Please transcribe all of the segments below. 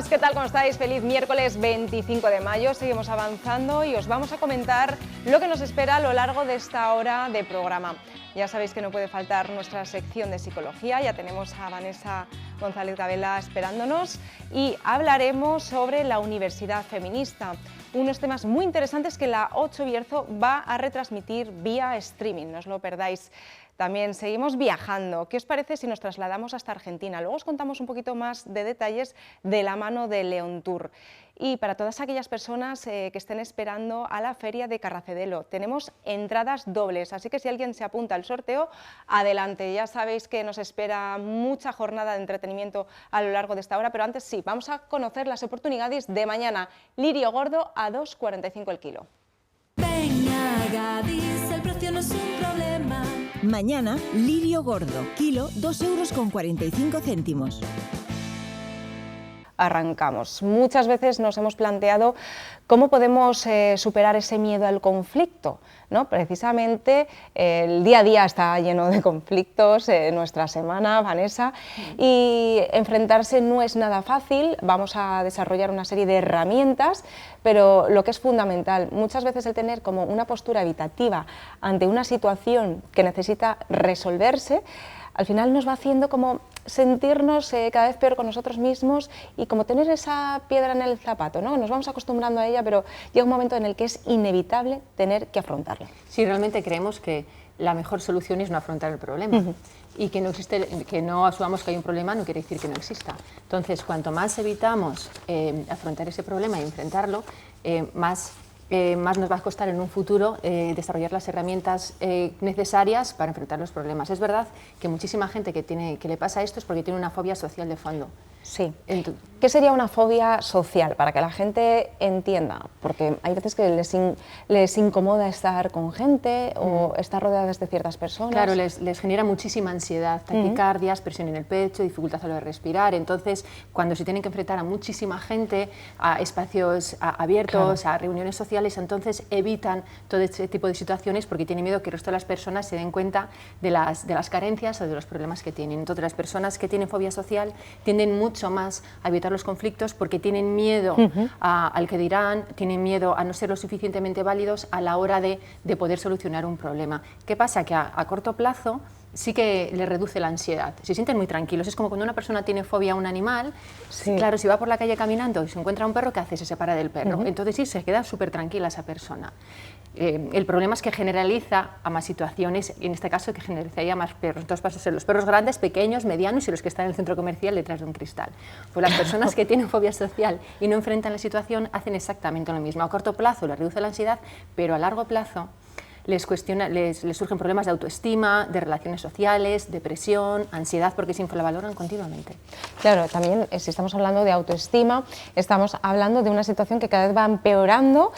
buenas, ¿qué tal? ¿Cómo estáis? Feliz miércoles 25 de mayo, seguimos avanzando y os vamos a comentar lo que nos espera a lo largo de esta hora de programa. Ya sabéis que no puede faltar nuestra sección de psicología, ya tenemos a Vanessa González Gabela esperándonos y hablaremos sobre la universidad feminista, unos temas muy interesantes que la 8 Bierzo va a retransmitir vía streaming, no os lo perdáis. También seguimos viajando. ¿Qué os parece si nos trasladamos hasta Argentina? Luego os contamos un poquito más de detalles de la mano de Leon Tour. Y para todas aquellas personas que estén esperando a la feria de Carracedelo, tenemos entradas dobles, así que si alguien se apunta al sorteo, adelante. Ya sabéis que nos espera mucha jornada de entretenimiento a lo largo de esta hora, pero antes sí, vamos a conocer las oportunidades de mañana. Lirio gordo a 2,45 el kilo. Venga, Gadis, el precio no es un problema. Mañana, lirio gordo, kilo 2,45 €. Arrancamos. Muchas veces nos hemos planteado cómo podemos superar ese miedo al conflicto, ¿no? Precisamente el día a día está lleno de conflictos, nuestra semana, Vanessa, y enfrentarse no es nada fácil. Vamos a desarrollar una serie de herramientas, pero lo que es fundamental, muchas veces el tener como una postura evitativa ante una situación que necesita resolverse, al final nos va haciendo como sentirnos cada vez peor con nosotros mismos y como tener esa piedra en el zapato, ¿no? Nos vamos acostumbrando a ella, pero llega un momento en el que es inevitable tener que afrontarla. Sí, realmente creemos que la mejor solución es no afrontar el problema. Y que no existe, que no asumamos que hay un problema no quiere decir que no exista. Entonces, cuanto más evitamos afrontar ese problema y enfrentarlo, más nos va a costar en un futuro desarrollar las herramientas necesarias para enfrentar los problemas. Es verdad que muchísima gente que le pasa esto es porque tiene una fobia social de fondo. Sí. ¿Qué sería una fobia social? Para que la gente entienda, porque hay veces que les incomoda estar con gente o estar rodeadas de ciertas personas. Claro, les genera muchísima ansiedad, taquicardias, presión en el pecho, dificultad a la hora de respirar. Entonces, cuando se tienen que enfrentar a muchísima gente, a espacios abiertos, a reuniones sociales, entonces evitan todo este tipo de situaciones porque tienen miedo que el resto de las personas se den cuenta de las carencias o de los problemas que tienen. Entonces, las personas que tienen fobia social tienden mucho más a evitar los conflictos porque tienen miedo al que dirán, tienen miedo a no ser lo suficientemente válidos a la hora de poder solucionar un problema. ¿Qué pasa? Que a corto plazo sí que le reduce la ansiedad, se sienten muy tranquilos. Es como cuando una persona tiene fobia a un animal, claro, si va por la calle caminando y se encuentra un perro, ¿qué hace? Se separa del perro. Entonces sí, se queda súper tranquila esa persona. El problema es que generaliza a más situaciones, y en este caso que generalizaría a más perros. Entonces pasan a ser los perros grandes, pequeños, medianos y los que están en el centro comercial detrás de un cristal. Pues las personas que tienen fobia social y no enfrentan la situación hacen exactamente lo mismo. A corto plazo les reduce la ansiedad, pero a largo plazo les surgen problemas de autoestima, de relaciones sociales, depresión, ansiedad, porque se infravaloran continuamente. Claro, también si estamos hablando de autoestima, estamos hablando de una situación que cada vez va empeorando,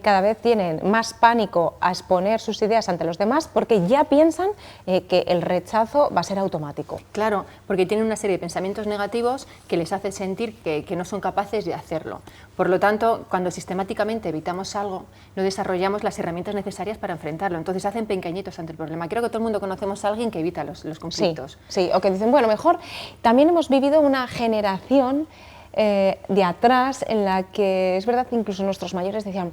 cada vez tienen más pánico a exponer sus ideas ante los demás porque ya piensan que el rechazo va a ser automático. Claro, porque tienen una serie de pensamientos negativos que les hace sentir que no son capaces de hacerlo. Por lo tanto, cuando sistemáticamente evitamos algo, no desarrollamos las herramientas necesarias para enfrentarlo. Entonces se hacen pequeñitos ante el problema. Creo que todo el mundo conocemos a alguien que evita los conflictos. Sí, o que dicen, bueno, mejor. También hemos vivido una generación de atrás en la que es verdad que incluso nuestros mayores decían,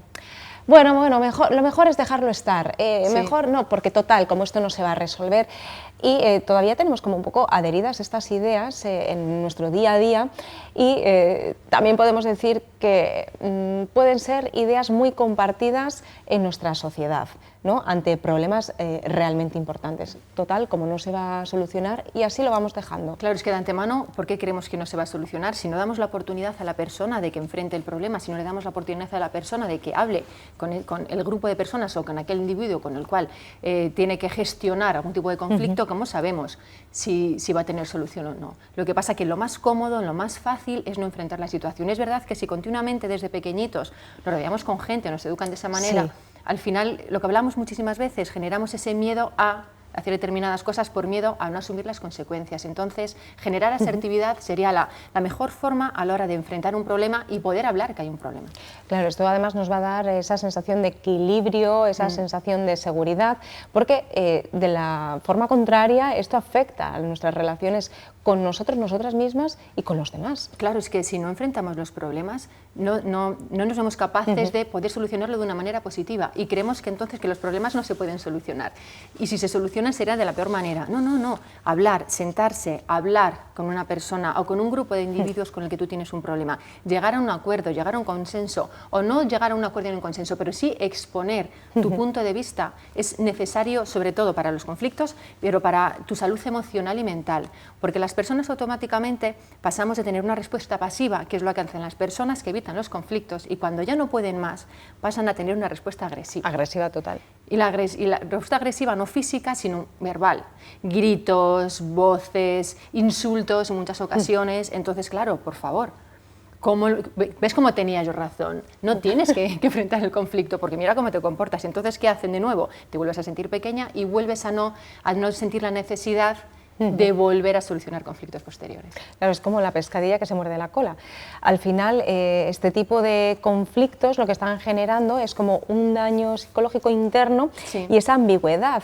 bueno, lo mejor es dejarlo estar, mejor no, porque total, como esto no se va a resolver. Y todavía tenemos como un poco adheridas estas ideas en nuestro día a día y también podemos decir que pueden ser ideas muy compartidas en nuestra sociedad, ¿no? Ante problemas realmente importantes. Total, como no se va a solucionar y así lo vamos dejando. Claro, es que de antemano, ¿por qué creemos que no se va a solucionar? Si no damos la oportunidad a la persona de que enfrente el problema, si no le damos la oportunidad a la persona de que hable con el grupo de personas o con aquel individuo con el cual tiene que gestionar algún tipo de conflicto, ¿cómo sabemos si va a tener solución o no? Lo que pasa es que lo más cómodo, lo más fácil es no enfrentar la situación. Es verdad que si continuamente desde pequeñitos nos rodeamos con gente, nos educan de esa manera, al final, lo que hablamos muchísimas veces, generamos ese miedo a hacer determinadas cosas por miedo a no asumir las consecuencias. Entonces, generar asertividad sería la mejor forma a la hora de enfrentar un problema y poder hablar que hay un problema. Claro, esto además nos va a dar esa sensación de equilibrio, esa sensación de seguridad, porque de la forma contraria esto afecta a nuestras relaciones con nosotros, nosotras mismas y con los demás. Claro, es que si no enfrentamos los problemas, no nos somos capaces de poder solucionarlo de una manera positiva y creemos que entonces que los problemas no se pueden solucionar. Y si se solucionan será de la peor manera. No. Hablar, sentarse, hablar con una persona o con un grupo de individuos con el que tú tienes un problema, llegar a un acuerdo, llegar a un consenso, o no llegar a un acuerdo y un consenso, pero sí exponer tu punto de vista es necesario, sobre todo para los conflictos, pero para tu salud emocional y mental, porque las personas automáticamente pasamos de tener una respuesta pasiva, que es lo que hacen las personas que evitan los conflictos, y cuando ya no pueden más, pasan a tener una respuesta agresiva. Agresiva total. Y la respuesta agresiva no física, sino verbal. Gritos, voces, insultos en muchas ocasiones. Entonces, claro, por favor, ¿ves cómo tenía yo razón? No tienes que enfrentar el conflicto, porque mira cómo te comportas. Entonces, ¿qué hacen de nuevo? Te vuelves a sentir pequeña y vuelves a no sentir la necesidad de volver a solucionar conflictos posteriores. Claro, es como la pescadilla que se muerde la cola. Al final, este tipo de conflictos lo que están generando es como un daño psicológico interno y esa ambigüedad.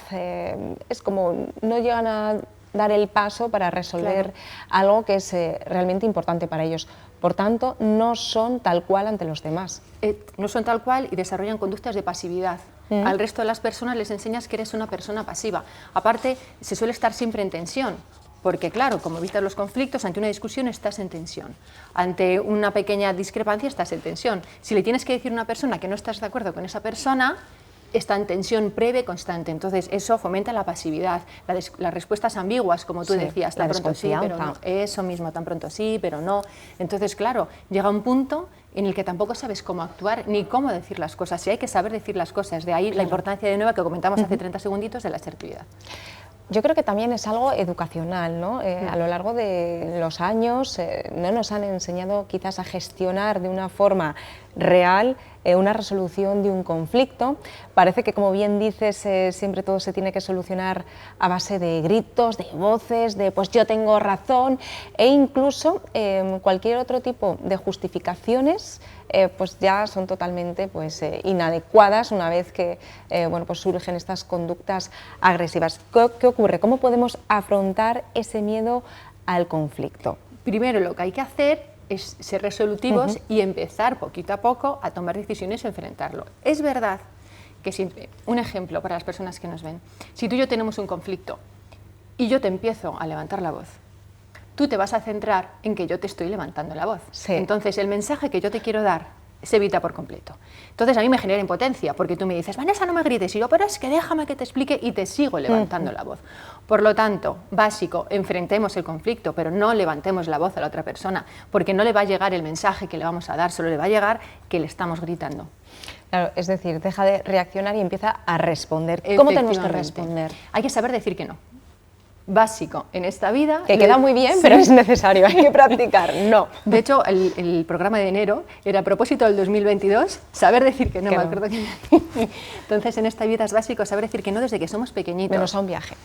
Es como no llegan a dar el paso para resolver algo que es realmente importante para ellos. Por tanto, no son tal cual ante los demás. No son tal cual y desarrollan conductas de pasividad. Al resto de las personas les enseñas que eres una persona pasiva. Aparte, se suele estar siempre en tensión, porque claro, como evitas los conflictos, ante una discusión estás en tensión, ante una pequeña discrepancia estás en tensión. Si le tienes que decir a una persona que no estás de acuerdo con esa persona, está en tensión breve constante, entonces eso fomenta la pasividad, las respuestas ambiguas, como tú decías, tan pronto sí, pero no, eso mismo, tan pronto sí, pero no. Entonces, claro, llega un punto en el que tampoco sabes cómo actuar ni cómo decir las cosas, y hay que saber decir las cosas, de ahí la importancia de nuevo que comentamos hace 30 segunditos de la asertividad. Yo creo que también es algo educacional, ¿no? A lo largo de los años no nos han enseñado quizás a gestionar de una forma real una resolución de un conflicto. Parece que, como bien dices, siempre todo se tiene que solucionar a base de gritos, de voces, de pues yo tengo razón, e incluso cualquier otro tipo de justificaciones pues ya son totalmente inadecuadas una vez que pues surgen estas conductas agresivas. ¿Qué ocurre? ¿Cómo podemos afrontar ese miedo al conflicto? Primero, lo que hay que hacer es ser resolutivos y empezar poquito a poco a tomar decisiones y enfrentarlo. Es verdad que, un ejemplo para las personas que nos ven, si tú y yo tenemos un conflicto y yo te empiezo a levantar la voz, tú te vas a centrar en que yo te estoy levantando la voz. Entonces, el mensaje que yo te quiero dar se evita por completo. Entonces, a mí me genera impotencia, porque tú me dices, Vanessa, no me grites, y yo, pero es que déjame que te explique, y te sigo levantando la voz. Por lo tanto, básico, enfrentemos el conflicto, pero no levantemos la voz a la otra persona, porque no le va a llegar el mensaje que le vamos a dar, solo le va a llegar que le estamos gritando. Claro, es decir, deja de reaccionar y empieza a responder. ¿Cómo tenemos que responder? Hay que saber decir que no. Básico en esta vida. Que queda muy bien, pero es necesario, hay que practicar. No. De hecho, el programa de enero era a propósito del 2022, saber decir que no, me acuerdo que... Entonces, en esta vida es básico saber decir que no desde que somos pequeñitos. Menos a un viaje.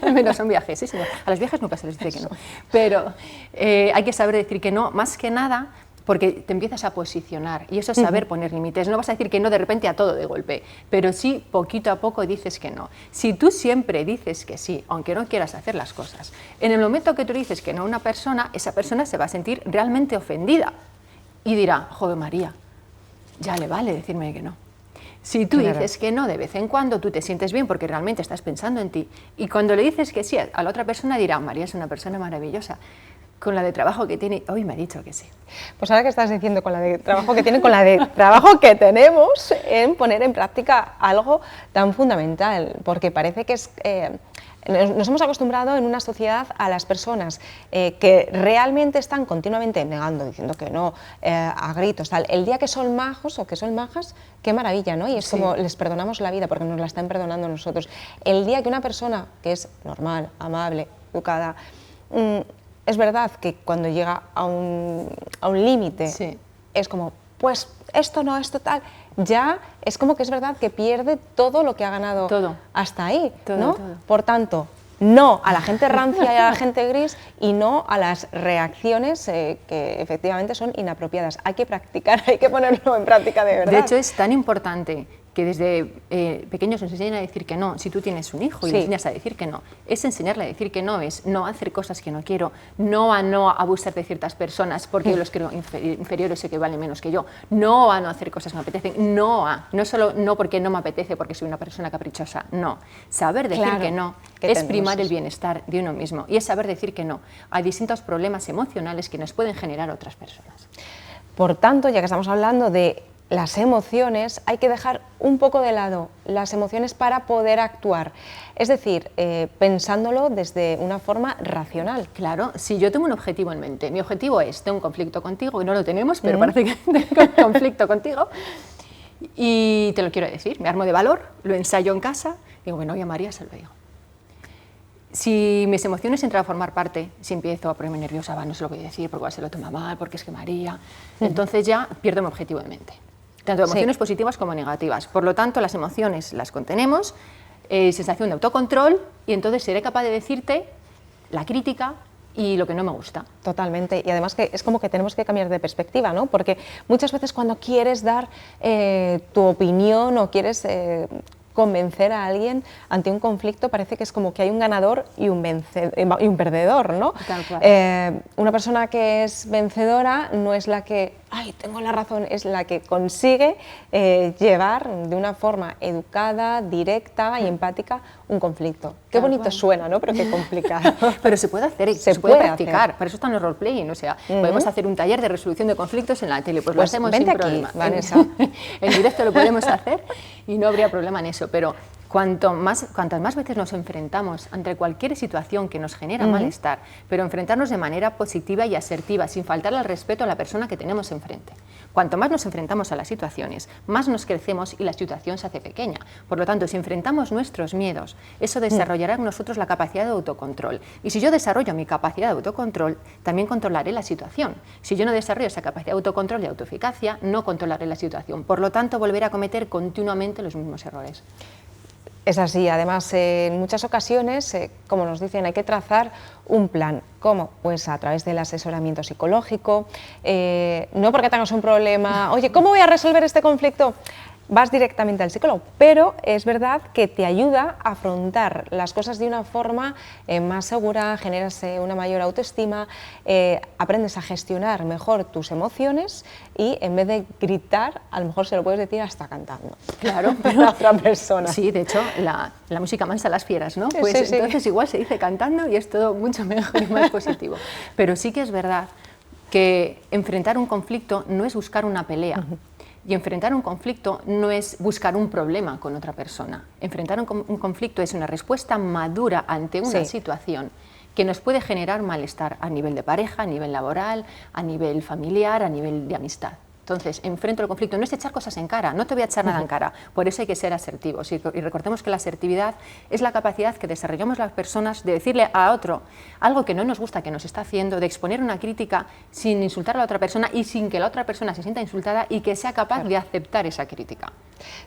Menos a un viaje, sí, señor. A las viejas nunca se les dice que no. Pero hay que saber decir que no, más que nada, porque te empiezas a posicionar, y eso es saber poner límites. No vas a decir que no de repente a todo de golpe, pero sí poquito a poco dices que no. Si tú siempre dices que sí, aunque no quieras hacer las cosas, en el momento que tú dices que no a una persona, esa persona se va a sentir realmente ofendida y dirá, joder María, ya le vale decirme que no. Si tú dices que no de vez en cuando, tú te sientes bien porque realmente estás pensando en ti, y cuando le dices que sí a la otra persona dirá, María es una persona maravillosa, con la de trabajo que tiene, hoy me ha dicho que sí. Pues ahora que estás diciendo con la de trabajo que tiene, con la de trabajo que tenemos en poner en práctica algo tan fundamental, porque parece que es... nos hemos acostumbrado en una sociedad a las personas que realmente están continuamente negando, diciendo que no, a gritos, tal. El día que son majos o que son majas, qué maravilla, ¿no? Y es como les perdonamos la vida porque nos la están perdonando nosotros. El día que una persona que es normal, amable, educada, es verdad que cuando llega a un límite es como, pues esto no, esto tal, ya es como que es verdad que pierde todo lo que ha ganado hasta ahí, ¿no? Por tanto, no a la gente rancia y a la gente gris, y no a las reacciones que efectivamente son inapropiadas. Hay que practicar, hay que ponerlo en práctica de verdad. De hecho, es tan importante que desde pequeños nos enseñan a decir que no. Si tú tienes un hijo y le enseñas a decir que no, es enseñarle a decir que no, es no a hacer cosas que no quiero, no a no abusar de ciertas personas porque yo los creo inferiores o que valen menos que yo, no a no hacer cosas que me apetecen, no solo no porque no me apetece porque soy una persona caprichosa, no. Saber decir que no es primar el bienestar de uno mismo y es saber decir que no a distintos problemas emocionales que nos pueden generar otras personas. Por tanto, ya que estamos hablando de las emociones, hay que dejar un poco de lado las emociones para poder actuar, es decir, pensándolo desde una forma racional. Claro, si yo tengo un objetivo en mente, mi objetivo es, tengo un conflicto contigo, y no lo tenemos, pero parece que tengo un conflicto contigo, y te lo quiero decir, me armo de valor, lo ensayo en casa, digo, bueno, y a María se lo digo. Si mis emociones entran a formar parte, si empiezo a ponerme nerviosa, no se lo voy a decir porque igual se lo toma mal, porque es que María, entonces ya pierdo mi objetivo de mente. Tanto emociones positivas como negativas. Por lo tanto, las emociones las contenemos, sensación de autocontrol, y entonces seré capaz de decirte la crítica y lo que no me gusta. Totalmente, y además que es como que tenemos que cambiar de perspectiva, ¿no? Porque muchas veces cuando quieres dar tu opinión o quieres convencer a alguien ante un conflicto, parece que es como que hay un ganador y un perdedor, ¿no? Tal cual. Una persona que es vencedora no es la que, ay, tengo la razón, es la que consigue llevar de una forma educada, directa y empática un conflicto. Qué bonito suena, ¿no? Pero qué complicado. Pero se puede hacer, se puede practicar, para eso están los role-playing, o sea, podemos hacer un taller de resolución de conflictos en la tele, pues lo hacemos sin problema. Vanessa. En directo lo podemos hacer y no habría problema en eso, pero cuantas más veces nos enfrentamos ante cualquier situación que nos genera malestar, pero enfrentarnos de manera positiva y asertiva, sin faltar al respeto a la persona que tenemos enfrente. Cuanto más nos enfrentamos a las situaciones, más nos crecemos y la situación se hace pequeña. Por lo tanto, si enfrentamos nuestros miedos, eso desarrollará en nosotros la capacidad de autocontrol. Y si yo desarrollo mi capacidad de autocontrol, también controlaré la situación. Si yo no desarrollo esa capacidad de autocontrol y autoeficacia, no controlaré la situación. Por lo tanto, volveré a cometer continuamente los mismos errores. Es así, además en muchas ocasiones, como nos dicen, hay que trazar un plan. ¿Cómo? Pues a través del asesoramiento psicológico, no porque tengas un problema, oye, ¿cómo voy a resolver este conflicto? Vas directamente al psicólogo, pero es verdad que te ayuda a afrontar las cosas de una forma más segura, generas una mayor autoestima, aprendes a gestionar mejor tus emociones y en vez de gritar, a lo mejor se lo puedes decir hasta cantando. Claro, pero a otra persona. Sí, de hecho, la música mansa a las fieras, ¿no? Sí, Pues sí, entonces igual se dice cantando y es todo mucho mejor y más positivo. Pero sí que es verdad que enfrentar un conflicto no es buscar una pelea. Y enfrentar un conflicto no es buscar un problema con otra persona. Enfrentar un conflicto es una respuesta madura ante una situación que nos puede generar malestar a nivel de pareja, a nivel laboral, a nivel familiar, a nivel de amistad. Entonces, enfrento el conflicto, no es echar cosas en cara, no te voy a echar nada en cara, por eso hay que ser asertivos. Y recordemos que la asertividad es la capacidad que desarrollamos las personas de decirle a otro algo que no nos gusta que nos está haciendo, de exponer una crítica sin insultar a la otra persona y sin que la otra persona se sienta insultada y que sea capaz de aceptar esa crítica.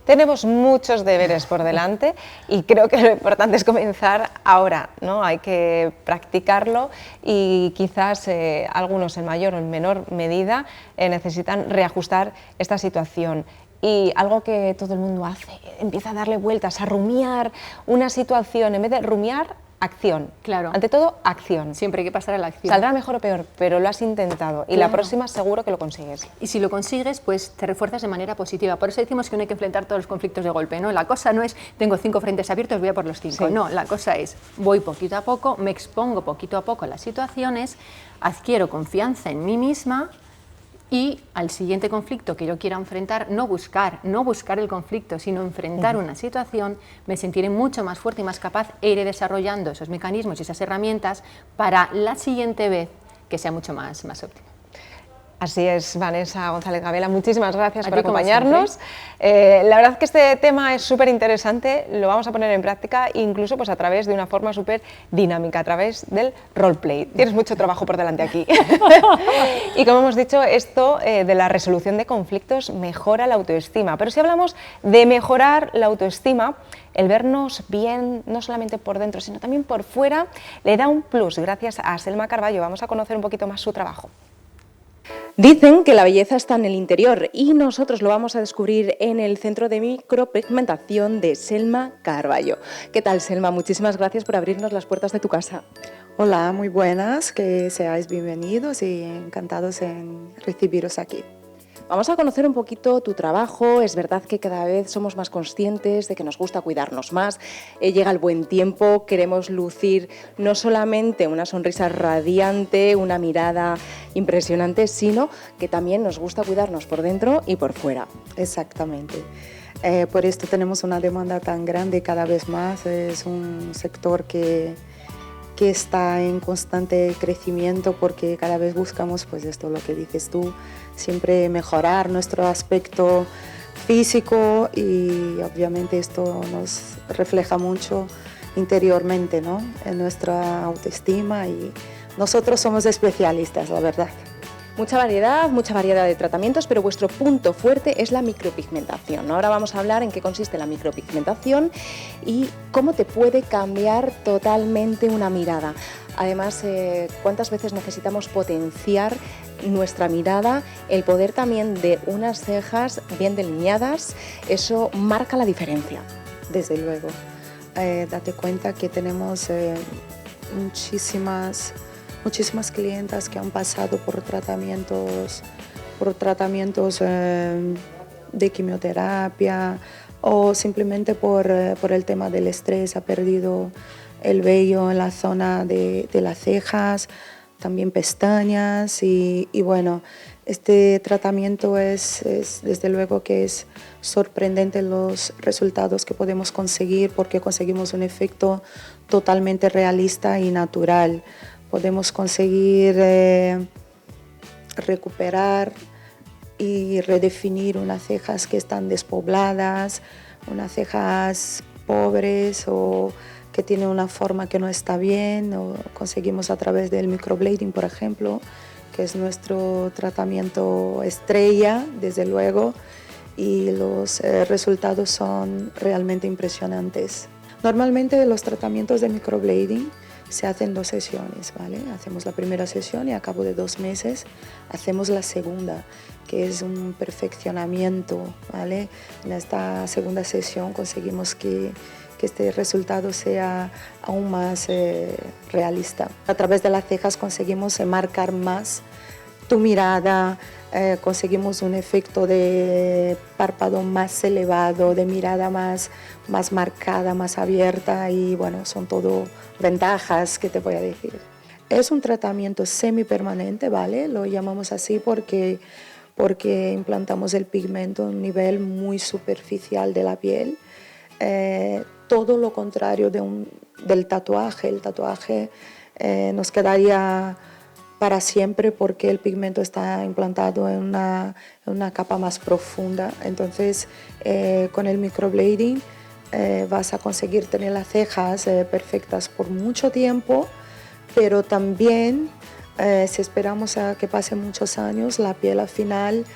Tenemos muchos deberes por delante y creo que lo importante es comenzar ahora, ¿no? Hay que practicarlo y quizás algunos en mayor o en menor medida necesitan reajustar esta situación. Y algo que todo el mundo hace, empieza a darle vueltas, a rumiar una situación, en vez de rumiar, acción. Claro. Ante todo, acción. Siempre hay que pasar a la acción. Saldrá mejor o peor, pero lo has intentado y la próxima seguro que lo consigues. Y si lo consigues, pues te refuerzas de manera positiva. Por eso decimos que no hay que enfrentar todos los conflictos de golpe, ¿no? La cosa no es, tengo 5 frentes abiertos, voy a por los 5. No, la cosa es, voy poquito a poco, me expongo poquito a poco a las situaciones, adquiero confianza en mí misma y al siguiente conflicto que yo quiera enfrentar, no buscar el conflicto, sino enfrentar una situación, me sentiré mucho más fuerte y más capaz e iré desarrollando esos mecanismos y esas herramientas para la siguiente vez que sea mucho más óptima. Así es, Vanessa González Gabela, muchísimas gracias por acompañarnos. La verdad que este tema es súper interesante, lo vamos a poner en práctica incluso pues, a través de una forma súper dinámica, a través del roleplay. Tienes mucho trabajo por delante aquí. Y como hemos dicho, esto de la resolución de conflictos mejora la autoestima. Pero si hablamos de mejorar la autoestima, el vernos bien, no solamente por dentro, sino también por fuera, le da un plus. Gracias a Selma Carballo vamos a conocer un poquito más su trabajo. Dicen que la belleza está en el interior y nosotros lo vamos a descubrir en el Centro de Micropigmentación de Selma Carballo. ¿Qué tal, Selma? Muchísimas gracias por abrirnos las puertas de tu casa. Hola, muy buenas, que seáis bienvenidos y encantados en recibiros aquí. Vamos a conocer un poquito tu trabajo. Es verdad que cada vez somos más conscientes de que nos gusta cuidarnos más. Llega el buen tiempo, queremos lucir no solamente una sonrisa radiante, una mirada impresionante, sino que también nos gusta cuidarnos por dentro y por fuera. Exactamente. Por esto tenemos una demanda tan grande cada vez más. Es un sector que está en constante crecimiento porque cada vez buscamos, pues esto lo que dices tú, siempre mejorar nuestro aspecto físico y obviamente esto nos refleja mucho interiormente, ¿no? En nuestra autoestima y nosotros somos especialistas, la verdad. Mucha variedad de tratamientos, pero vuestro punto fuerte es la micropigmentación. Ahora vamos a hablar en qué consiste la micropigmentación y cómo te puede cambiar totalmente una mirada. Además, cuántas veces necesitamos potenciar nuestra mirada, el poder también de unas cejas bien delineadas, eso marca la diferencia. Desde luego. Date cuenta que tenemos muchísimas clientas que han pasado por tratamientos de quimioterapia o simplemente por el tema del estrés, ha perdido el vello en la zona de las cejas, también pestañas y bueno, este tratamiento es desde luego que es sorprendente los resultados que podemos conseguir porque conseguimos un efecto totalmente realista y natural. Podemos conseguir recuperar y redefinir unas cejas que están despobladas, unas cejas pobres o que tienen una forma que no está bien, o conseguimos a través del microblading, por ejemplo, que es nuestro tratamiento estrella, desde luego, y los resultados son realmente impresionantes. Normalmente los tratamientos de microblading se hacen 2 sesiones, ¿vale? Hacemos la primera sesión y a cabo de 2 meses hacemos la segunda, que es un perfeccionamiento, ¿vale? En esta segunda sesión conseguimos que este resultado sea aún más realista. A través de las cejas conseguimos marcar más tu mirada, conseguimos un efecto de párpado más elevado, de mirada más marcada, más abierta y bueno, son todo ventajas que te voy a decir. Es un tratamiento semipermanente, ¿vale? Lo llamamos así porque implantamos el pigmento a un nivel muy superficial de la piel. Todo lo contrario del tatuaje. El tatuaje nos quedaría para siempre porque el pigmento está implantado en una capa más profunda. Entonces, con el microblading vas a conseguir tener las cejas perfectas por mucho tiempo, pero también si esperamos a que pasen muchos años, la piel al final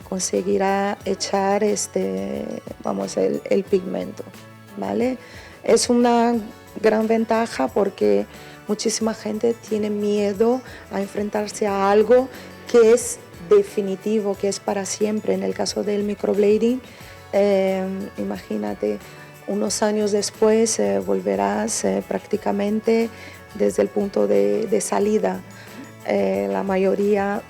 conseguirá echar el pigmento, ¿vale? Es una gran ventaja porque muchísima gente tiene miedo a enfrentarse a algo que es definitivo, que es para siempre. En el caso del microblading, imagínate, unos años después volverás prácticamente desde el punto de salida. La mayoría,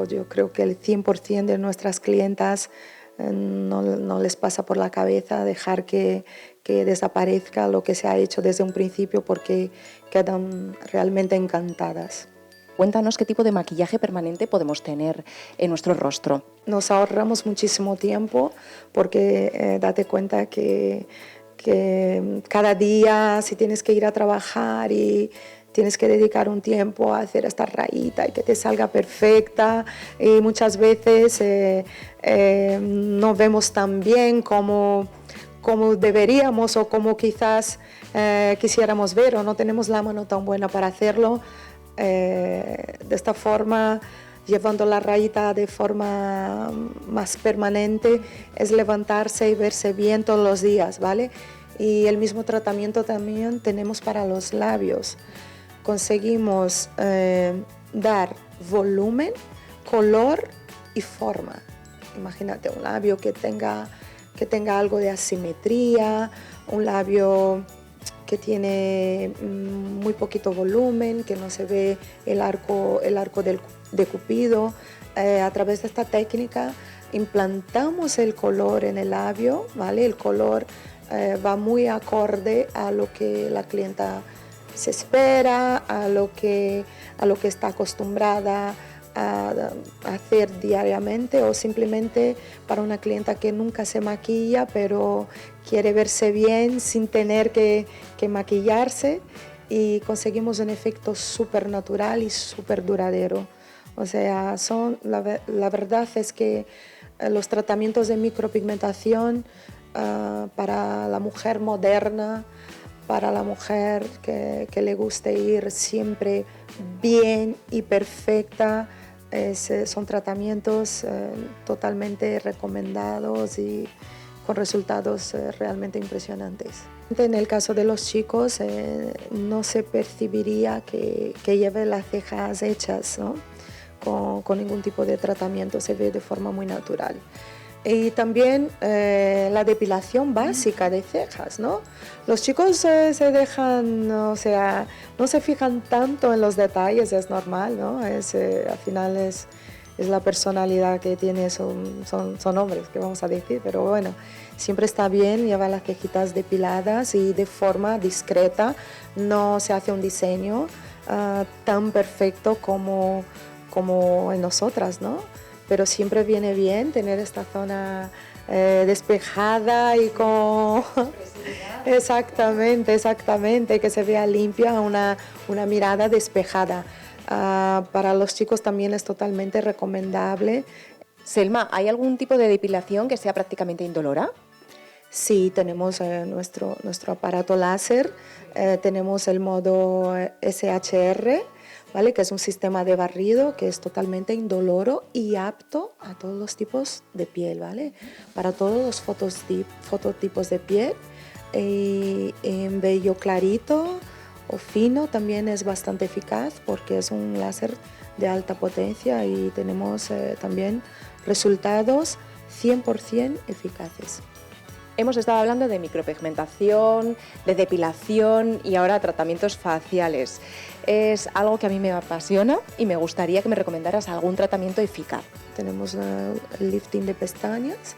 yo creo que el 100% de nuestras clientas no les pasa por la cabeza dejar que desaparezca lo que se ha hecho desde un principio porque quedan realmente encantadas. Cuéntanos qué tipo de maquillaje permanente podemos tener en nuestro rostro. Nos ahorramos muchísimo tiempo porque date cuenta que cada día si tienes que ir a trabajar y tienes que dedicar un tiempo a hacer esta rayita y que te salga perfecta y muchas veces no vemos tan bien como deberíamos o como quizás quisiéramos ver o no tenemos la mano tan buena para hacerlo. De esta forma, llevando la rayita de forma más permanente, es levantarse y verse bien todos los días, ¿vale? Y el mismo tratamiento también tenemos para los labios. Conseguimos dar volumen color y forma. Imagínate un labio que tenga algo de asimetría, un labio que tiene muy poquito volumen, que no se ve el arco de Cupido. A través de esta técnica implantamos el color en el labio, ¿vale? El color va muy acorde a lo que la clienta se espera, a lo que está acostumbrada a hacer diariamente, o simplemente para una clienta que nunca se maquilla pero quiere verse bien sin tener que maquillarse, y conseguimos un efecto súper natural y súper duradero. O sea, la verdad es que los tratamientos de micropigmentación para la mujer moderna, para la mujer que le guste ir siempre bien y perfecta, son tratamientos totalmente recomendados y con resultados realmente impresionantes. En el caso de los chicos no se percibiría que lleve las cejas hechas, ¿no? Con ningún tipo de tratamiento, se ve de forma muy natural. Y también la depilación básica de cejas, ¿no? Los chicos se dejan, o sea, no se fijan tanto en los detalles, es normal, ¿no? Al final es la personalidad que tiene, son hombres, que vamos a decir, pero bueno, siempre está bien llevar las cejitas depiladas y de forma discreta. No se hace un diseño tan perfecto como en nosotras, ¿no? Pero siempre viene bien tener esta zona despejada y con... Exactamente, que se vea limpia, una mirada despejada. Para los chicos también es totalmente recomendable. Selma, ¿hay algún tipo de depilación que sea prácticamente indolora? Sí, tenemos nuestro aparato láser, tenemos el modo SHR, ¿vale? Que es un sistema de barrido que es totalmente indoloro y apto a todos los tipos de piel, ¿vale? Para todos los fototipos de piel, y en vello clarito o fino también es bastante eficaz porque es un láser de alta potencia y tenemos también resultados 100% eficaces. Hemos estado hablando de micropigmentación, de depilación y ahora tratamientos faciales. Es algo que a mí me apasiona y me gustaría que me recomendaras algún tratamiento eficaz. Tenemos el lifting de pestañas,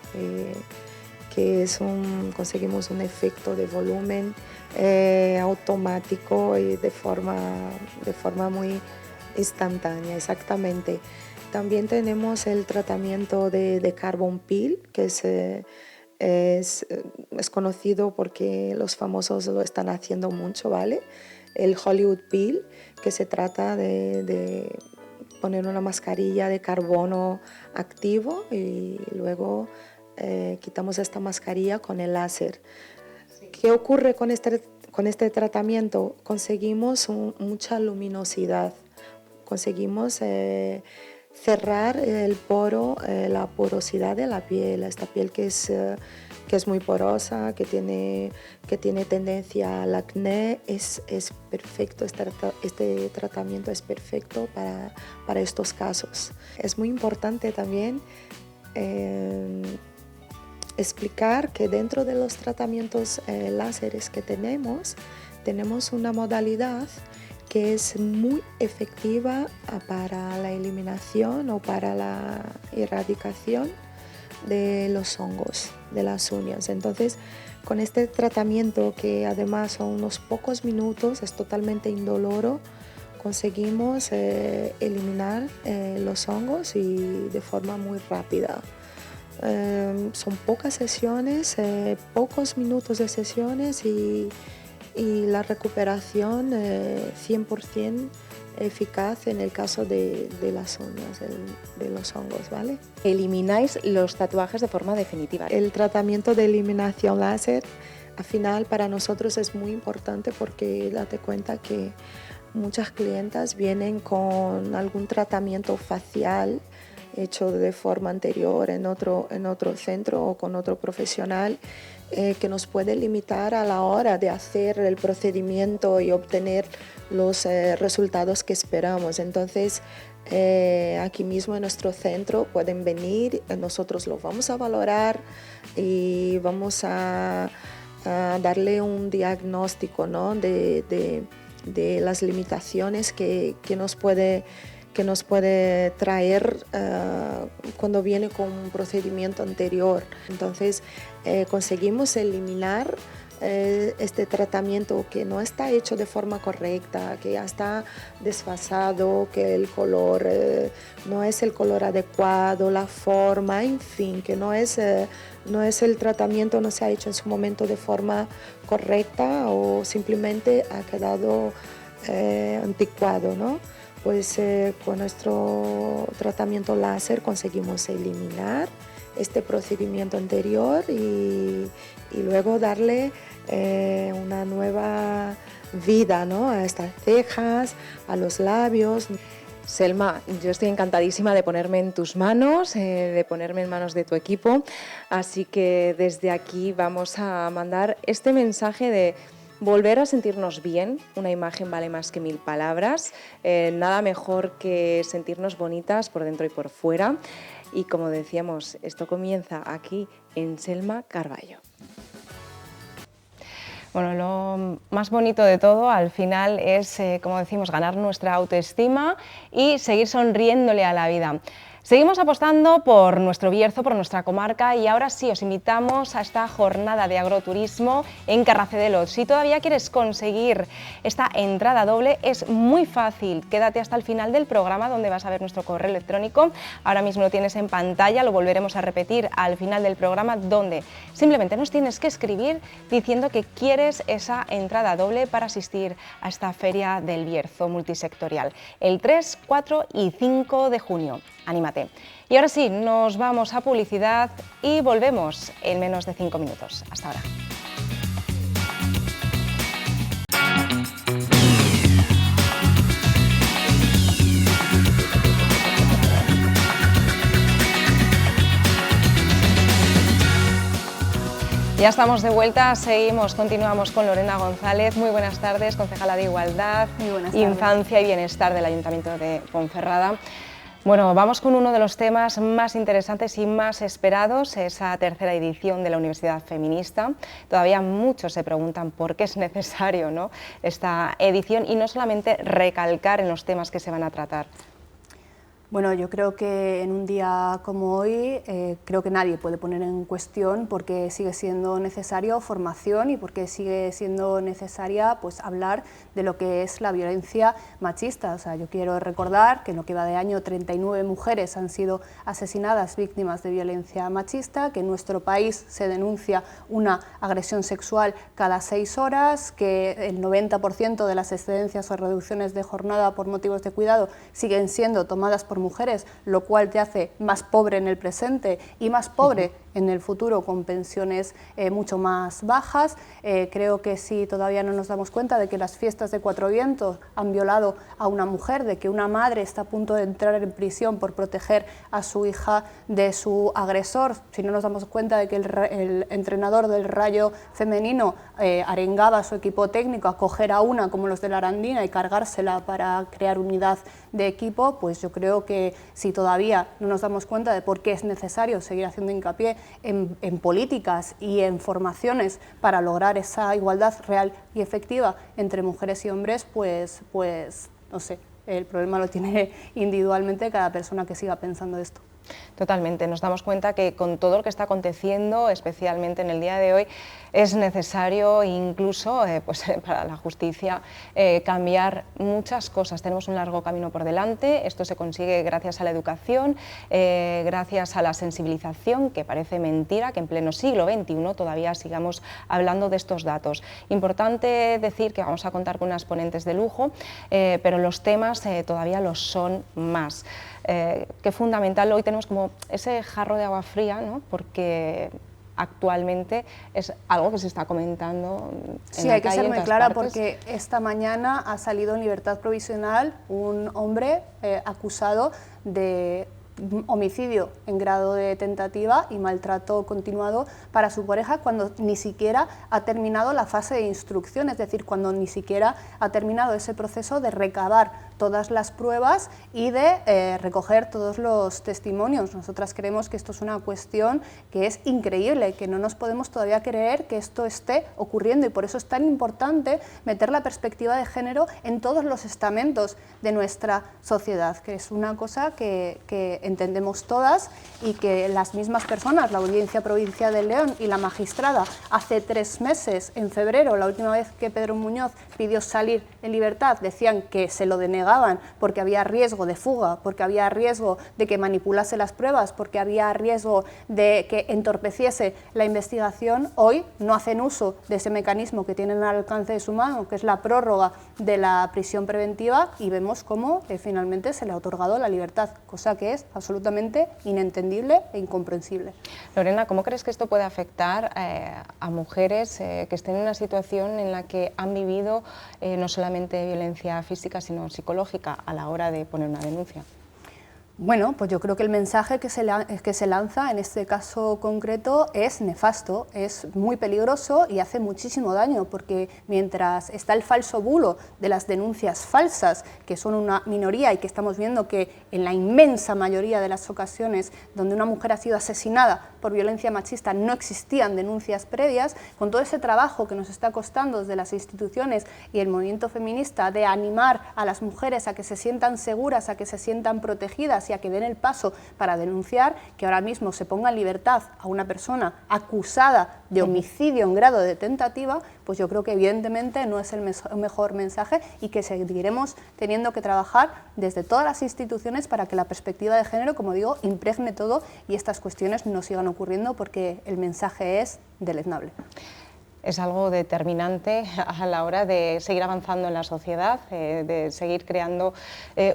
que conseguimos un efecto de volumen automático y de forma muy instantánea, exactamente. También tenemos el tratamiento de Carbon Peel, que es conocido porque los famosos lo están haciendo mucho, ¿vale? El Hollywood Peel, que se trata de poner una mascarilla de carbono activo y luego quitamos esta mascarilla con el láser. ¿Qué ocurre con este tratamiento? Conseguimos mucha luminosidad, conseguimos cerrar el poro, la porosidad de la piel, esta piel que es muy porosa, que tiene tendencia al acné. Es perfecto, este tratamiento es perfecto para estos casos. Es muy importante también explicar que dentro de los tratamientos láseres que tenemos una modalidad que es muy efectiva para la eliminación o para la erradicación de los hongos de las uñas. Entonces, con este tratamiento, que además son unos pocos minutos, es totalmente indoloro, conseguimos eliminar los hongos y de forma muy rápida. Son pocas sesiones, pocos minutos de sesiones y la recuperación 100% eficaz en el caso de las uñas, de los hongos, ¿vale? Elimináis los tatuajes de forma definitiva. El tratamiento de eliminación láser, al final, para nosotros es muy importante porque date cuenta que muchas clientas vienen con algún tratamiento facial hecho de forma anterior en otro centro o con otro profesional, que nos puede limitar a la hora de hacer el procedimiento y obtener los resultados que esperamos. Entonces, aquí mismo en nuestro centro, pueden venir, nosotros lo vamos a valorar y vamos a darle un diagnóstico, ¿no? de las limitaciones que nos puede traer cuando viene con un procedimiento anterior. Entonces conseguimos eliminar este tratamiento que no está hecho de forma correcta, que ya está desfasado, que el color no es el color adecuado, la forma, en fin, que no es el tratamiento, no se ha hecho en su momento de forma correcta o simplemente ha quedado anticuado, ¿no? Pues con nuestro tratamiento láser conseguimos eliminar este procedimiento anterior y luego darle una nueva vida, ¿no? A estas cejas, a los labios. Selma, yo estoy encantadísima de ponerme en tus manos, de ponerme en manos de tu equipo, así que desde aquí vamos a mandar este mensaje de volver a sentirnos bien. Una imagen vale más que 1000 palabras, nada mejor que sentirnos bonitas por dentro y por fuera, y como decíamos, esto comienza aquí en Selma Carballo. Bueno, lo más bonito de todo al final es, como decimos, ganar nuestra autoestima y seguir sonriéndole a la vida. Seguimos apostando por nuestro Bierzo, por nuestra comarca, y ahora sí os invitamos a esta jornada de agroturismo en Carracedelo. Si todavía quieres conseguir esta entrada doble, es muy fácil. Quédate hasta el final del programa, donde vas a ver nuestro correo electrónico. Ahora mismo lo tienes en pantalla, lo volveremos a repetir al final del programa, donde simplemente nos tienes que escribir diciendo que quieres esa entrada doble para asistir a esta feria del Bierzo multisectorial el 3, 4 y 5 de junio. Anímate. Y ahora sí, nos vamos a publicidad y volvemos en menos de 5 minutos. Hasta ahora. Ya estamos de vuelta, continuamos con Lorena González. Muy buenas tardes, concejala de Igualdad, Infancia y Bienestar del Ayuntamiento de Ponferrada. Bueno, vamos con uno de los temas más interesantes y más esperados, esa tercera edición de la Universidad Feminista. Todavía muchos se preguntan por qué es necesario, ¿no?, esta edición, y no solamente recalcar en los temas que se van a tratar. Bueno, yo creo que en un día como hoy, creo que nadie puede poner en cuestión por qué sigue siendo necesario formación y por qué sigue siendo necesaria, pues, hablar de lo que es la violencia machista. O sea, yo quiero recordar que en lo que va de año 39 mujeres han sido asesinadas víctimas de violencia machista, que en nuestro país se denuncia una agresión sexual cada 6 horas, que el 90% de las excedencias o reducciones de jornada por motivos de cuidado siguen siendo tomadas por mujeres, lo cual te hace más pobre en el presente y más pobre en el futuro, con pensiones mucho más bajas. Creo que si todavía no nos damos cuenta de que las fiestas de Cuatro Vientos han violado a una mujer, de que una madre está a punto de entrar en prisión por proteger a su hija de su agresor, si no nos damos cuenta de que el entrenador del Rayo femenino arengaba a su equipo técnico a coger a una como los de la Arandina y cargársela para crear unidad de equipo, pues yo creo que si todavía no nos damos cuenta de por qué es necesario seguir haciendo hincapié en políticas y en formaciones para lograr esa igualdad real y efectiva entre mujeres y hombres, pues no sé, el problema lo tiene individualmente cada persona que siga pensando esto. Totalmente, nos damos cuenta que con todo lo que está aconteciendo, especialmente en el día de hoy, es necesario incluso pues, para la justicia cambiar muchas cosas. Tenemos un largo camino por delante, esto se consigue gracias a la educación, gracias a la sensibilización, que parece mentira que en pleno siglo XXI todavía sigamos hablando de estos datos. Importante decir que vamos a contar con unas ponentes de lujo, pero los temas todavía lo son más. Que fundamental, hoy tenemos como ese jarro de agua fría, ¿no?, porque actualmente es algo que se está comentando en sí, la hay que calle, ser en muy todas clara partes. Porque esta mañana ha salido en libertad provisional un hombre acusado de homicidio en grado de tentativa y maltrato continuado para su pareja cuando ni siquiera ha terminado la fase de instrucción, es decir, cuando ni siquiera ha terminado ese proceso de recabar todas las pruebas y de recoger todos los testimonios. Nosotras creemos que esto es una cuestión que es increíble, que no nos podemos todavía creer que esto esté ocurriendo, y por eso es tan importante meter la perspectiva de género en todos los estamentos de nuestra sociedad, que es una cosa que entendemos todas y que las mismas personas, la Audiencia Provincial de León y la magistrada, hace 3 meses, en febrero, la última vez que Pedro Muñoz pidió salir en libertad, decían que se lo denegaban porque había riesgo de fuga, porque había riesgo de que manipulase las pruebas, porque había riesgo de que entorpeciese la investigación. Hoy no hacen uso de ese mecanismo que tienen al alcance de su mano, que es la prórroga de la prisión preventiva, y vemos cómo finalmente se le ha otorgado la libertad, cosa que es absolutamente inentendible e incomprensible. Lorena, ¿cómo crees que esto puede afectar a mujeres que estén en una situación en la que han vivido no solamente violencia física, sino psicológica a la hora de poner una denuncia? Bueno, pues yo creo que el mensaje que se lanza en este caso concreto es nefasto, es muy peligroso y hace muchísimo daño, porque mientras está el falso bulo de las denuncias falsas, que son una minoría y que estamos viendo que en la inmensa mayoría de las ocasiones donde una mujer ha sido asesinada por violencia machista no existían denuncias previas, con todo ese trabajo que nos está costando desde las instituciones y el movimiento feminista de animar a las mujeres a que se sientan seguras, a que se sientan protegidas y a que den el paso para denunciar, que ahora mismo se ponga en libertad a una persona acusada de homicidio en grado de tentativa, pues yo creo que evidentemente no es el mejor mensaje, y que seguiremos teniendo que trabajar desde todas las instituciones para que la perspectiva de género, como digo, impregne todo y estas cuestiones no sigan ocurriendo, porque el mensaje es deleznable. Es algo determinante a la hora de seguir avanzando en la sociedad, de seguir creando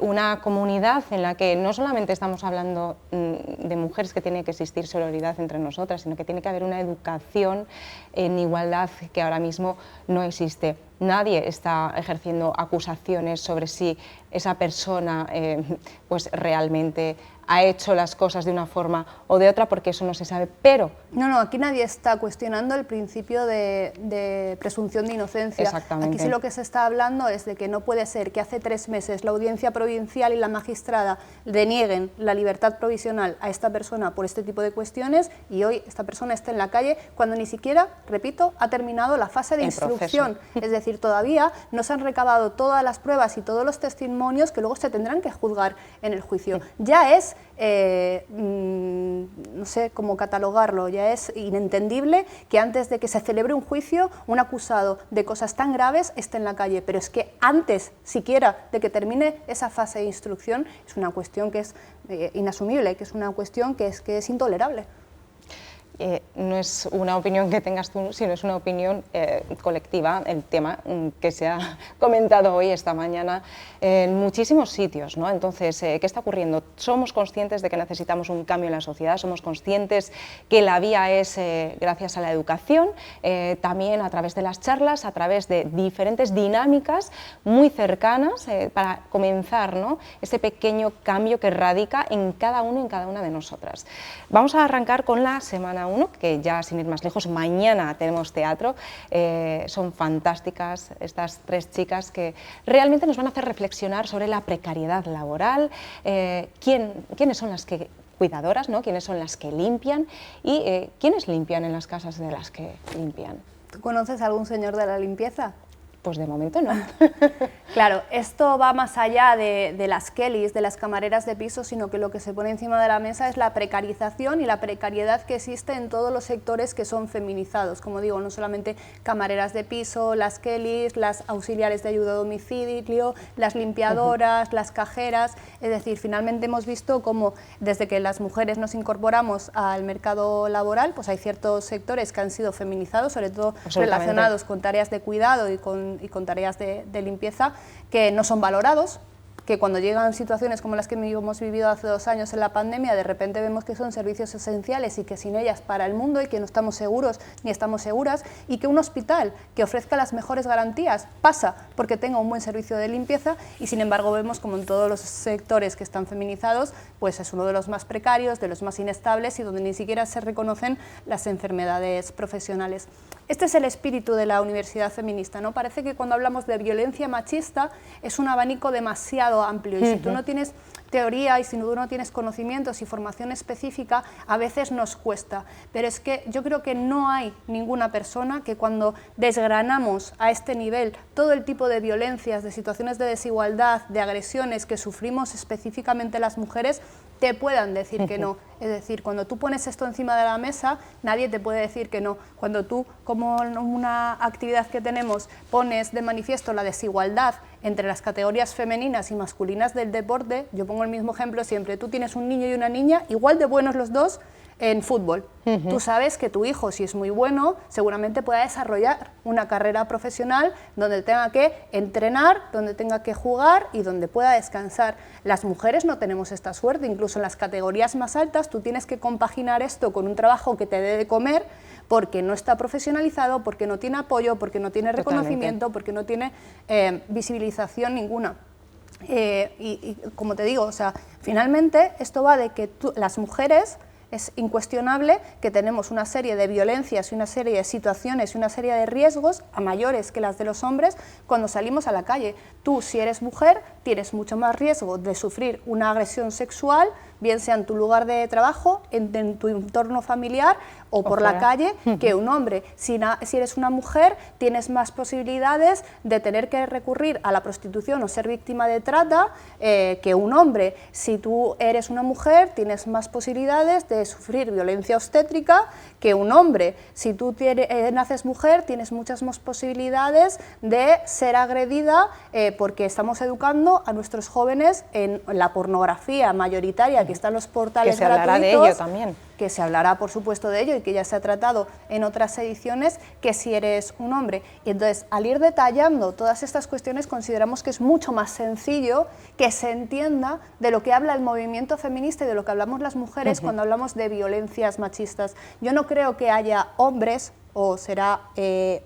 una comunidad en la que no solamente estamos hablando de mujeres, que tiene que existir sororidad entre nosotras, sino que tiene que haber una educación en igualdad que ahora mismo no existe. Nadie está ejerciendo acusaciones sobre si esa persona pues realmente ha hecho las cosas de una forma o de otra, porque eso no se sabe, pero... No, aquí nadie está cuestionando el principio de presunción de inocencia. Exactamente. Aquí sí lo que se está hablando es de que no puede ser que hace 3 meses la Audiencia Provincial y la magistrada denieguen la libertad provisional a esta persona por este tipo de cuestiones, y hoy esta persona esté en la calle cuando ni siquiera, repito, ha terminado la fase de instrucción. Es decir, todavía no se han recabado todas las pruebas y todos los testimonios que luego se tendrán que juzgar en el juicio. Ya es, no sé cómo catalogarlo, ya es inentendible que antes de que se celebre un juicio un acusado de cosas tan graves esté en la calle, pero es que antes siquiera de que termine esa fase de instrucción es una cuestión que es inasumible, que es una cuestión que es intolerable. No es una opinión que tengas tú, sino es una opinión colectiva, el tema que se ha comentado hoy, esta mañana, en muchísimos sitios, ¿no? Entonces, ¿qué está ocurriendo? Somos conscientes de que necesitamos un cambio en la sociedad, somos conscientes que la vía es gracias a la educación, también a través de las charlas, a través de diferentes dinámicas muy cercanas para comenzar, ¿no?, ese pequeño cambio que radica en cada uno y en cada una de nosotras. Vamos a arrancar con la semana 1, que ya sin ir más lejos, mañana tenemos teatro. Son fantásticas estas 3 chicas que realmente nos van a hacer reflexionar sobre la precariedad laboral, quiénes son las que cuidadoras, ¿no?, quiénes son las que limpian y quiénes limpian en las casas de las que limpian. ¿Tú conoces a algún señor de la limpieza? Pues de momento no. Claro, esto va más allá de las Kellys, de las camareras de piso, sino que lo que se pone encima de la mesa es la precarización y la precariedad que existe en todos los sectores que son feminizados. Como digo, no solamente camareras de piso, las Kellys, las auxiliares de ayuda a domicilio, las limpiadoras, las cajeras. Es decir, finalmente hemos visto cómo desde que las mujeres nos incorporamos al mercado laboral, pues hay ciertos sectores que han sido feminizados, sobre todo relacionados con tareas de cuidado y con tareas de limpieza, que no son valorados, que cuando llegan situaciones como las que hemos vivido hace 2 años en la pandemia, de repente vemos que son servicios esenciales y que sin ellas para el mundo y que no estamos seguros ni estamos seguras, y que un hospital que ofrezca las mejores garantías pasa porque tenga un buen servicio de limpieza, y sin embargo vemos como en todos los sectores que están feminizados, pues es uno de los más precarios, de los más inestables y donde ni siquiera se reconocen las enfermedades profesionales. Este es el espíritu de la universidad feminista, ¿no? Parece que cuando hablamos de violencia machista es un abanico demasiado amplio, y si tú no tienes teoría y si tú no tienes conocimientos y formación específica, a veces nos cuesta, pero es que yo creo que no hay ninguna persona que cuando desgranamos a este nivel todo el tipo de violencias, de situaciones de desigualdad, de agresiones que sufrimos específicamente las mujeres, te puedan decir que no. Es decir, cuando tú pones esto encima de la mesa, nadie te puede decir que no. Cuando tú, como en una actividad que tenemos, pones de manifiesto la desigualdad entre las categorías femeninas y masculinas del deporte, yo pongo el mismo ejemplo siempre, tú tienes un niño y una niña, igual de buenos los dos en fútbol. Tú sabes que tu hijo, si es muy bueno, seguramente pueda desarrollar una carrera profesional donde tenga que entrenar, donde tenga que jugar y donde pueda descansar. Las mujeres no tenemos esta suerte, incluso en las categorías más altas tú tienes que compaginar esto con un trabajo que te dé de comer porque no está profesionalizado, porque no tiene apoyo, porque no tiene reconocimiento, porque no tiene visibilización ninguna. Y como te digo, o sea, finalmente esto va de que las mujeres, es incuestionable que tenemos una serie de violencias y una serie de situaciones y una serie de riesgos a mayores que las de los hombres cuando salimos a la calle. Tú, si eres mujer, tienes mucho más riesgo de sufrir una agresión sexual, bien sea en tu lugar de trabajo, en tu entorno familiar o por la calle, que un hombre. Si eres una mujer, tienes más posibilidades de tener que recurrir a la prostitución o ser víctima de trata que un hombre. Si tú eres una mujer, tienes más posibilidades de sufrir violencia obstétrica que un hombre. Si tú naces mujer, tienes muchas más posibilidades de ser agredida porque estamos educando a nuestros jóvenes en la pornografía mayoritaria que está en los portales gratuitos. Que se hablará de ello también. Que se hablará, por supuesto, de ello y que ya se ha tratado en otras ediciones, que si eres un hombre. Y entonces, al ir detallando todas estas cuestiones, consideramos que es mucho más sencillo que se entienda de lo que habla el movimiento feminista y de lo que hablamos las mujeres cuando hablamos de violencias machistas. Yo no creo que haya hombres, o será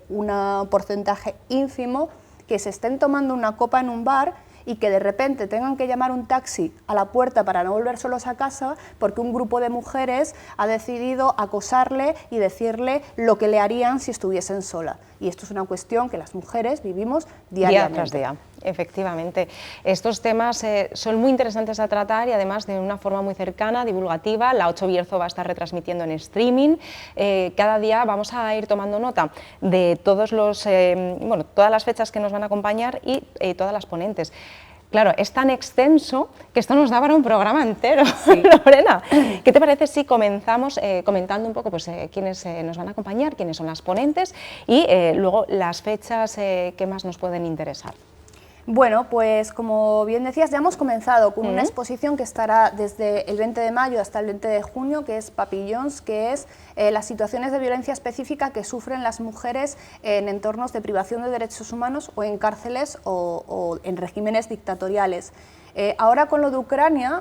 un porcentaje ínfimo, que se estén tomando una copa en un bar y que de repente tengan que llamar un taxi a la puerta para no volver solos a casa porque un grupo de mujeres ha decidido acosarle y decirle lo que le harían si estuviesen sola. Y esto es una cuestión que las mujeres vivimos diariamente. Día tras día, efectivamente. Estos temas son muy interesantes a tratar y además de una forma muy cercana, divulgativa. La 8 Bierzo va a estar retransmitiendo en streaming. Cada día vamos a ir tomando nota de todas las fechas que nos van a acompañar y todas las ponentes. Claro, es tan extenso que esto nos da para un programa entero. Sí. Lorena, ¿qué te parece si comenzamos comentando un poco quiénes nos van a acompañar, quiénes son las ponentes y luego las fechas que más nos pueden interesar? Bueno, pues como bien decías, ya hemos comenzado con una exposición que estará desde el 20 de mayo hasta el 20 de junio, que es Papillons, que es las situaciones de violencia específica que sufren las mujeres en entornos de privación de derechos humanos o en cárceles o en regímenes dictatoriales. Ahora con lo de Ucrania,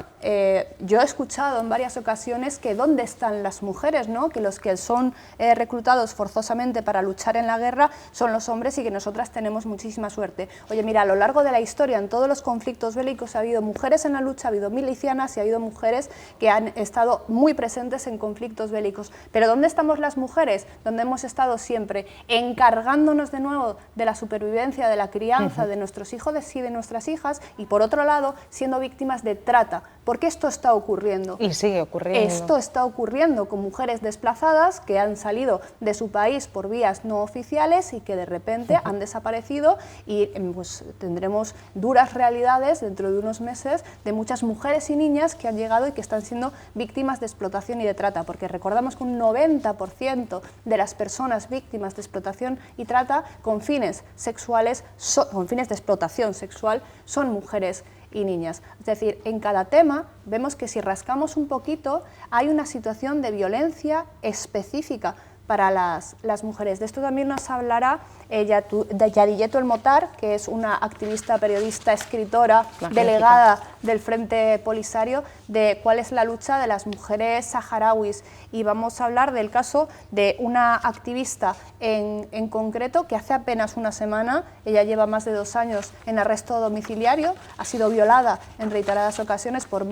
yo he escuchado en varias ocasiones que dónde están las mujeres, ¿no? Que los que son reclutados forzosamente para luchar en la guerra son los hombres y que nosotras tenemos muchísima suerte. Oye, mira, a lo largo de la historia, en todos los conflictos bélicos ha habido mujeres en la lucha, ha habido milicianas y ha habido mujeres que han estado muy presentes en conflictos bélicos. Pero ¿dónde estamos las mujeres? Donde hemos estado siempre, encargándonos de nuevo de la supervivencia, de la crianza de nuestros hijos y de nuestras hijas, y por otro lado, siendo víctimas de trata, porque esto está ocurriendo. Y sigue ocurriendo. Esto está ocurriendo con mujeres desplazadas que han salido de su país por vías no oficiales y que de repente han desaparecido y pues tendremos duras realidades dentro de unos meses de muchas mujeres y niñas que han llegado y que están siendo víctimas de explotación y de trata, porque recordamos que un 90% de las personas víctimas de explotación y trata con fines sexuales, con fines de explotación sexual, son mujeres y niñas. Es decir, en cada tema vemos que si rascamos un poquito hay una situación de violencia específica para las mujeres. De esto también nos hablará Yadillet El-Motar, que es una activista, periodista, escritora, delegada del Frente Polisario, de cuál es la lucha de las mujeres saharauis. Y vamos a hablar del caso de una activista en concreto que hace apenas una semana, ella lleva más de 2 años en arresto domiciliario, ha sido violada en reiteradas ocasiones por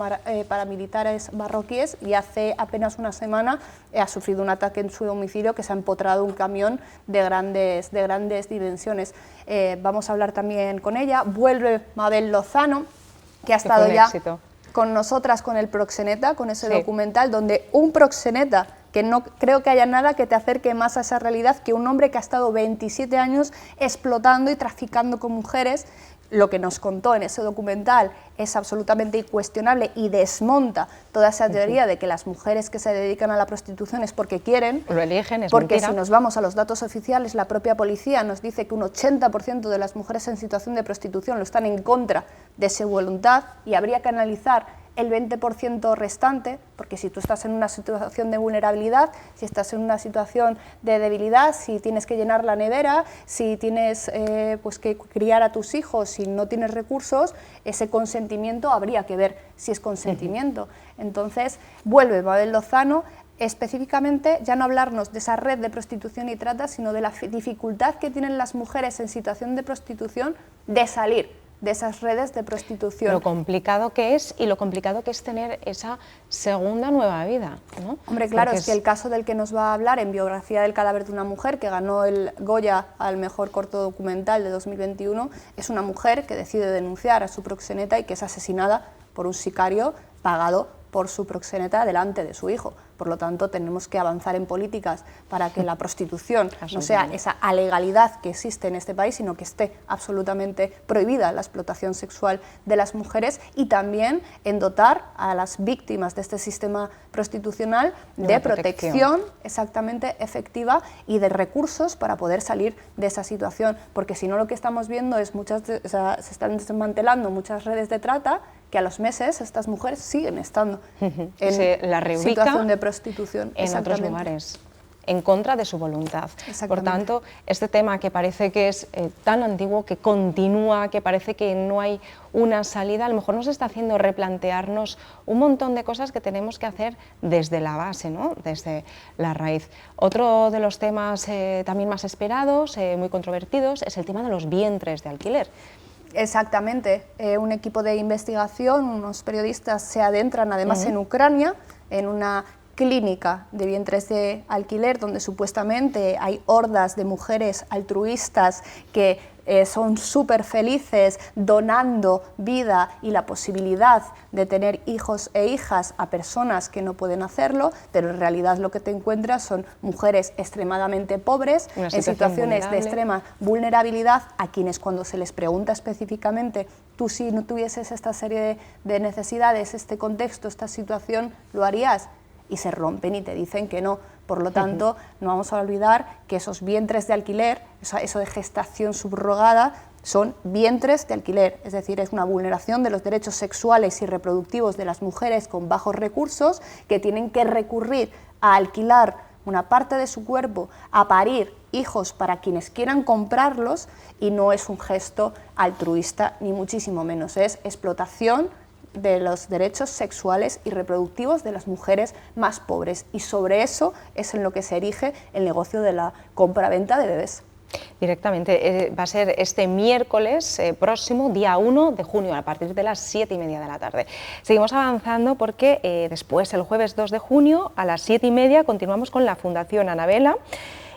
paramilitares marroquíes y hace apenas una semana ha sufrido un ataque en su domicilio, que se ha empotrado un camión de grandes dimensiones. Vamos a hablar también con ella. Vuelve Mabel Lozano, que ha estado ya con nosotras con el proxeneta, con ese documental, donde un proxeneta, que no creo que haya nada que te acerque más a esa realidad que un hombre que ha estado 27 años explotando y traficando con mujeres. Lo que nos contó en ese documental es absolutamente incuestionable y desmonta toda esa teoría de que las mujeres que se dedican a la prostitución es porque quieren, lo eligen, es porque mentira. Si nos vamos a los datos oficiales, la propia policía nos dice que un 80% de las mujeres en situación de prostitución lo están en contra de su voluntad, y habría que analizar el 20% restante, porque si tú estás en una situación de vulnerabilidad, si estás en una situación de debilidad, si tienes que llenar la nevera, si tienes pues que criar a tus hijos, si no tienes recursos, ese consentimiento habría que ver si es consentimiento. Entonces, vuelve Mabel Lozano, específicamente ya no hablarnos de esa red de prostitución y trata, sino de la dificultad que tienen las mujeres en situación de prostitución de salir de esas redes de prostitución. Lo complicado que es y lo complicado que es tener esa segunda nueva vida, ¿no? Hombre, claro, es que el caso del que nos va a hablar en Biografía del cadáver de una mujer, que ganó el Goya al mejor corto documental de 2021, es una mujer que decide denunciar a su proxeneta y que es asesinada por un sicario pagado por su proxeneta delante de su hijo. Por lo tanto, tenemos que avanzar en políticas para que la prostitución no sea esa alegalidad que existe en este país, sino que esté absolutamente prohibida la explotación sexual de las mujeres, y también en dotar a las víctimas de este sistema prostitucional de protección exactamente efectiva y de recursos para poder salir de esa situación, porque si no lo que estamos viendo es se están desmantelando muchas redes de trata que a los meses estas mujeres siguen estando en la reubica situación de prostitución en otros lugares, en contra de su voluntad. Por tanto, este tema que parece que es tan antiguo, que continúa, que parece que no hay una salida, a lo mejor nos está haciendo replantearnos un montón de cosas que tenemos que hacer desde la base, ¿no? Desde la raíz. Otro de los temas también más esperados, muy controvertidos, es el tema de los vientres de alquiler. Exactamente, un equipo de investigación, unos periodistas se adentran además en Ucrania, en una clínica de vientres de alquiler donde supuestamente hay hordas de mujeres altruistas que son súper felices donando vida y la posibilidad de tener hijos e hijas a personas que no pueden hacerlo, pero en realidad lo que te encuentras son mujeres extremadamente pobres, en situaciones de extrema vulnerabilidad, a quienes cuando se les pregunta específicamente, tú si no tuvieses esta serie de necesidades, este contexto, esta situación, ¿lo harías? Y se rompen y te dicen que no. Por lo tanto, no vamos a olvidar que esos vientres de alquiler, eso de gestación subrogada, son vientres de alquiler, es decir, es una vulneración de los derechos sexuales y reproductivos de las mujeres con bajos recursos que tienen que recurrir a alquilar una parte de su cuerpo, a parir hijos para quienes quieran comprarlos, y no es un gesto altruista ni muchísimo menos, es explotación de los derechos sexuales y reproductivos de las mujeres más pobres, y sobre eso es en lo que se erige el negocio de la compra-venta de bebés. Directamente, va a ser este miércoles próximo, día 1 de junio, a partir de las 7:30 de la tarde. Seguimos avanzando porque después, el jueves 2 de junio, a las 7:30, continuamos con la Fundación Anabela.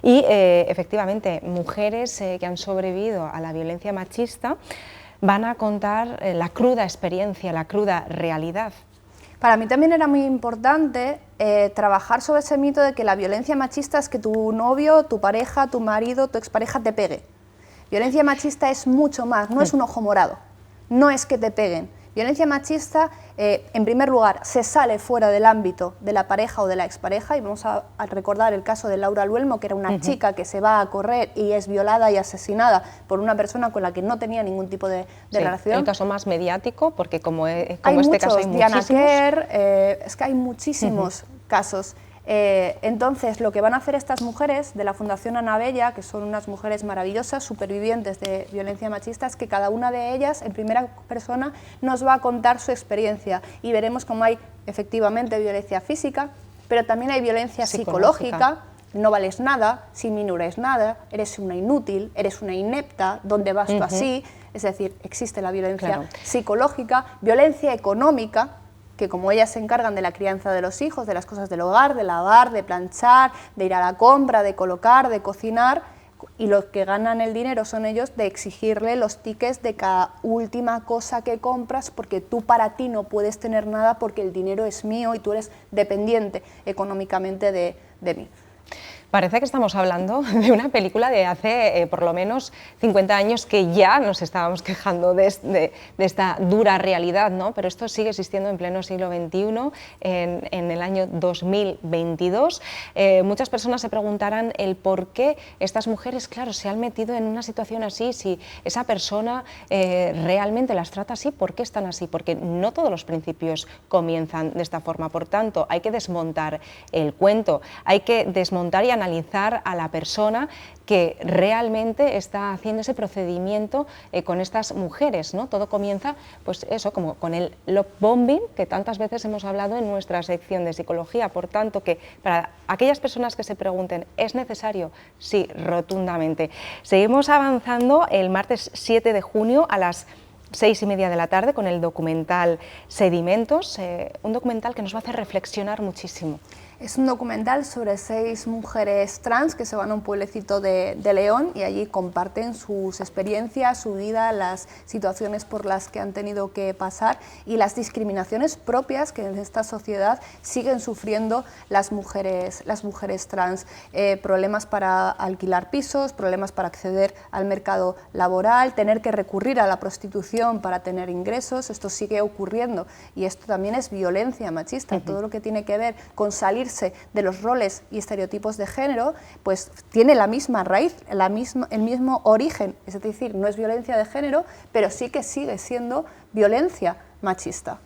Y efectivamente, mujeres que han sobrevivido a la violencia machista van a contar la cruda experiencia, la cruda realidad. Para mí también era muy importante trabajar sobre ese mito de que la violencia machista es que tu novio, tu pareja, tu marido, tu expareja te pegue. Violencia machista es mucho más, no es un ojo morado, no es que te peguen. Violencia machista, en primer lugar, se sale fuera del ámbito de la pareja o de la expareja, y vamos a recordar el caso de Laura Luelmo, que era una chica que se va a correr y es violada y asesinada por una persona con la que no tenía ningún tipo de relación. El caso más mediático, porque como hay este muchos, caso hay Diana muchísimos. Kerr, es que hay muchísimos casos. Entonces, lo que van a hacer estas mujeres de la Fundación Ana Bella, que son unas mujeres maravillosas, supervivientes de violencia machista, es que cada una de ellas, en primera persona, nos va a contar su experiencia y veremos cómo hay efectivamente violencia física, pero también hay violencia psicológica. No vales nada, sin mí no eres nada, eres una inútil, eres una inepta, ¿dónde vas tú así? Es decir, existe la violencia psicológica, violencia económica, que como ellas se encargan de la crianza de los hijos, de las cosas del hogar, de lavar, de planchar, de ir a la compra, de colocar, de cocinar, y los que ganan el dinero son ellos, de exigirle los tickets de cada última cosa que compras, porque tú para ti no puedes tener nada porque el dinero es mío y tú eres dependiente económicamente de mí. Parece que estamos hablando de una película de hace por lo menos 50 años que ya nos estábamos quejando de esta dura realidad, ¿no? Pero esto sigue existiendo en pleno siglo XXI, en el año 2022. Muchas personas se preguntarán el por qué estas mujeres, claro, se han metido en una situación así, si esa persona realmente las trata así, ¿por qué están así? Porque no todos los principios comienzan de esta forma, por tanto, hay que desmontar el cuento, hay que desmontar y analizar a la persona que realmente está haciendo ese procedimiento con estas mujeres, ¿no? Todo comienza, pues eso, como con el love bombing, que tantas veces hemos hablado en nuestra sección de psicología. Por tanto, que para aquellas personas que se pregunten, ¿es necesario? Sí, rotundamente. Seguimos avanzando el martes 7 de junio a las 6:30 de la tarde con el documental Sedimentos, un documental que nos va a hacer reflexionar muchísimo. Es un documental sobre 6 mujeres trans que se van a un pueblecito de León y allí comparten sus experiencias, su vida, las situaciones por las que han tenido que pasar y las discriminaciones propias que en esta sociedad siguen sufriendo las mujeres trans. Problemas para alquilar pisos, problemas para acceder al mercado laboral, tener que recurrir a la prostitución para tener ingresos. Esto sigue ocurriendo y esto también es violencia machista. Todo lo que tiene que ver con salir de los roles y estereotipos de género, pues tiene la misma raíz, el mismo origen, es decir, no es violencia de género, pero sí que sigue siendo violencia machista.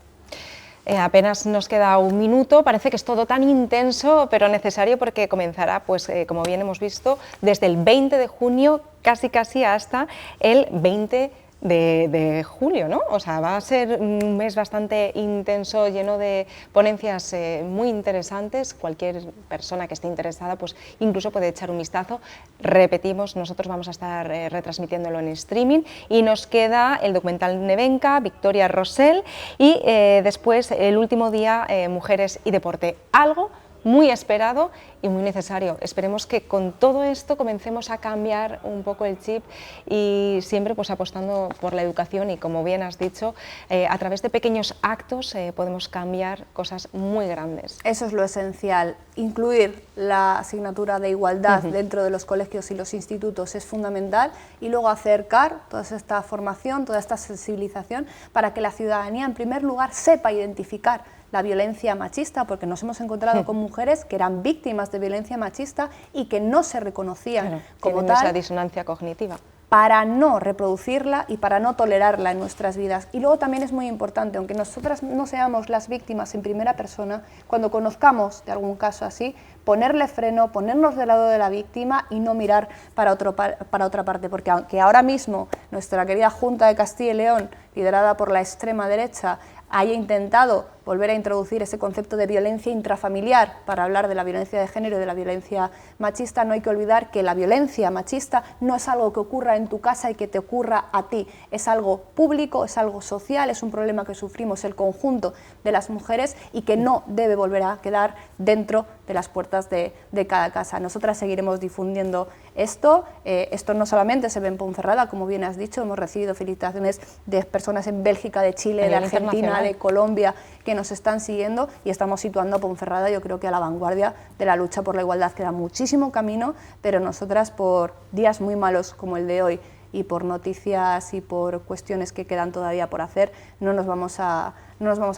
Apenas nos queda un minuto, parece que es todo tan intenso, pero necesario porque comenzará, pues como bien hemos visto, desde el 20 de junio casi hasta el 20 de julio, ¿no? O sea, va a ser un mes bastante intenso, lleno de ponencias muy interesantes. Cualquier persona que esté interesada, pues incluso puede echar un vistazo. Repetimos, nosotros vamos a estar retransmitiéndolo en streaming y nos queda el documental Nevenka, Victoria Rosell y después el último día, Mujeres y Deporte. Algo muy esperado y muy necesario. Esperemos que con todo esto comencemos a cambiar un poco el chip y siempre pues apostando por la educación y, como bien has dicho, a través de pequeños actos podemos cambiar cosas muy grandes. Eso es lo esencial. Incluir la asignatura de igualdad dentro de los colegios y los institutos es fundamental y luego acercar toda esta formación, toda esta sensibilización para que la ciudadanía, en primer lugar, sepa identificar la violencia machista, porque nos hemos encontrado con mujeres que eran víctimas de violencia machista y que no se reconocían como tal, esa disonancia cognitiva, para no reproducirla y para no tolerarla en nuestras vidas. Y luego también es muy importante, aunque nosotras no seamos las víctimas en primera persona, cuando conozcamos de algún caso así, ponerle freno, ponernos del lado de la víctima y no mirar para otra parte, porque aunque ahora mismo nuestra querida Junta de Castilla y León, liderada por la extrema derecha, haya intentado volver a introducir ese concepto de violencia intrafamiliar para hablar de la violencia de género y de la violencia machista, no hay que olvidar que la violencia machista no es algo que ocurra en tu casa y que te ocurra a ti, es algo público, es algo social, es un problema que sufrimos el conjunto de las mujeres y que no debe volver a quedar dentro de las puertas de cada casa. Nosotras seguiremos difundiendo esto. Esto no solamente se ve en Ponferrada, como bien has dicho, hemos recibido felicitaciones de personas en Bélgica, de Chile, de Argentina, de Colombia, que nos están siguiendo y estamos situando a Ponferrada, yo creo que a la vanguardia de la lucha por la igualdad. Queda muchísimo camino, pero nosotras, por días muy malos como el de hoy y por noticias y por cuestiones que quedan todavía por hacer, no nos vamos a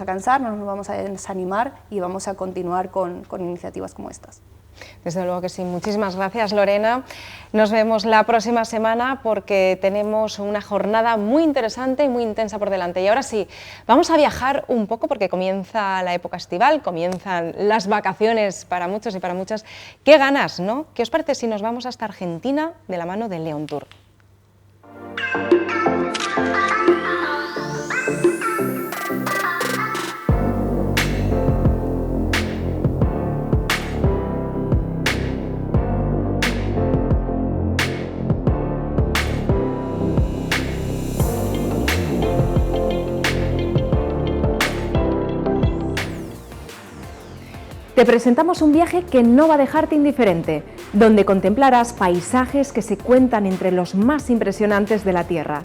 cansar, no nos vamos a desanimar y vamos a continuar con iniciativas como estas. Desde luego que sí. Muchísimas gracias, Lorena. Nos vemos la próxima semana porque tenemos una jornada muy interesante y muy intensa por delante. Y ahora sí, vamos a viajar un poco porque comienza la época estival, comienzan las vacaciones para muchos y para muchas. ¡Qué ganas!, ¿no? ¿Qué os parece si nos vamos hasta Argentina de la mano de Leon Tour? Te presentamos un viaje que no va a dejarte indiferente, donde contemplarás paisajes que se cuentan entre los más impresionantes de la Tierra.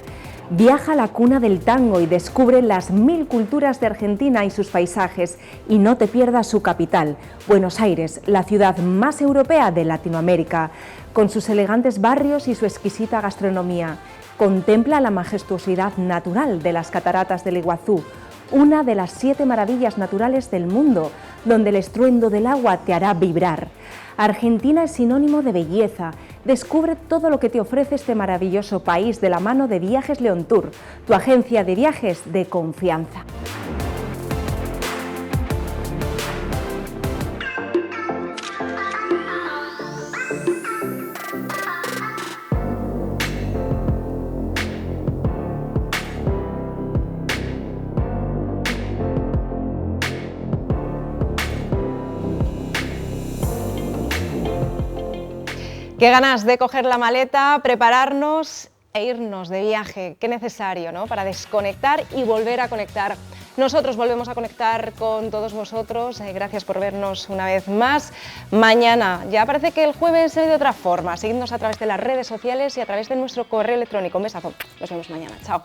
Viaja a la cuna del tango y descubre las 1000 culturas de Argentina y sus paisajes, y no te pierdas su capital, Buenos Aires, la ciudad más europea de Latinoamérica, con sus elegantes barrios y su exquisita gastronomía. Contempla la majestuosidad natural de las cataratas del Iguazú, una de las 7 maravillas naturales del mundo, donde el estruendo del agua te hará vibrar. Argentina es sinónimo de belleza. Descubre todo lo que te ofrece este maravilloso país de la mano de Viajes Leon Tour, tu agencia de viajes de confianza. Qué ganas de coger la maleta, prepararnos e irnos de viaje. Qué necesario, ¿no?, para desconectar y volver a conectar. Nosotros volvemos a conectar con todos vosotros. Gracias por vernos una vez más. Mañana, ya parece que el jueves se ve de otra forma. Seguidnos a través de las redes sociales y a través de nuestro correo electrónico. Un besazo. Nos vemos mañana. Chao.